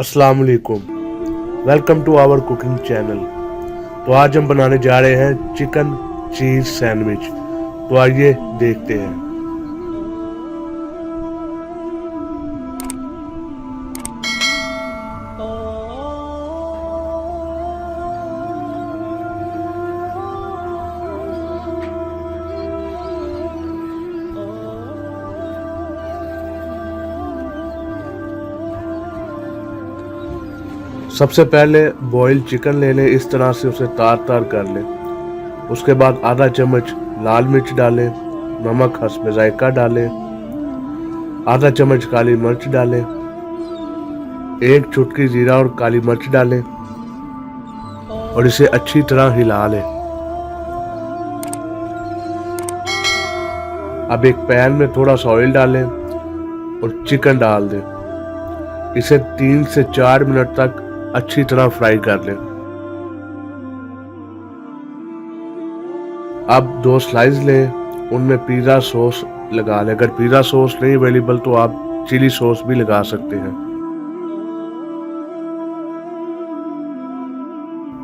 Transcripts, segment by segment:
अस्सलाम वालेकुम, welcome to our cooking channel. तो आज हम बनाने जा रहे हैं चिकन चीज़ सैंडविच। तो आइए देखते हैं। सबसे पहले बॉयल चिकन ले लें, इस तरह से उसे तार तार कर लें। उसके बाद आधा चम्मच लाल मिर्च डालें, नमक हस्ब जायका डालें, आधा चम्मच काली मिर्च डालें, एक चुटकी जीरा और काली मिर्च डालें और इसे अच्छी तरह हिला लें। अब एक पैन में थोड़ा सा ऑयल डालें और चिकन डाल दें। इसे 3 से 4 मिनट तक अच्छी तरह फ्राई कर लें। अब 2 स्लाइस लें, उनमें पिज़्ज़ा सॉस लगा लें। अगर पिज़्ज़ा सॉस नहीं अवेलेबल तो आप चिली सॉस भी लगा सकते हैं।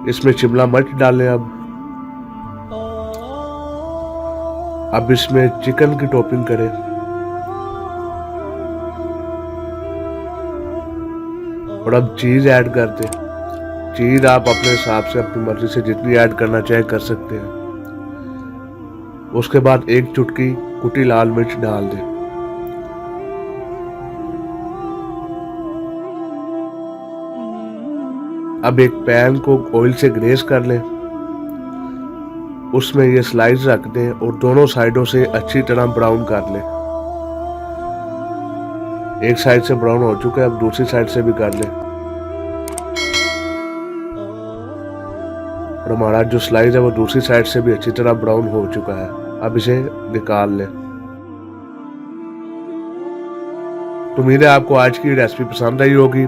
इसमें शिमला मिर्च डालें। अब इसमें चिकन की टॉपिंग करें। और अब चीज़ ऐड कर दें। चीज़ आप अपने हिसाब से अपनी मर्जी से जितनी ऐड करना चाहे कर सकते हैं। उसके बाद एक चुटकी कुटी लाल मिर्च डाल दें। अब एक पैन को ऑयल से ग्रेस कर लें, उसमें ये स्लाइस रख दें और दोनों साइडों से अच्छी तरह ब्राउन कर लें। एक साइड से ब्राउन हो चुका है, अब दूसरी साइड से भी कर लें। और हमारा जो स्लाइस है वो दूसरी साइड से भी अच्छी तरह ब्राउन हो चुका है। अब इसे निकाल लें। तो उम्मीद है आपको आज की रेसिपी पसंद आई होगी।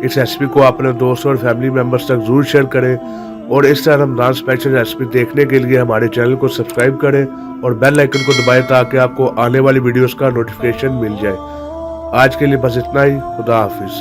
इस रेसिपी को अपने दोस्तों और फैमिली मेंबर्स तक जरूर शेयर करें और इस तरह रमजान स्पेशल रेसिपी देखने के लिए हमारे चैनल को सब्सक्राइब करें और बेल आइकन को दबाएं ताकि आपको आने वाली वीडियोस का नोटिफिकेशन मिल जाए। आज के लिए बस इतना ही। खुदा हाफिज।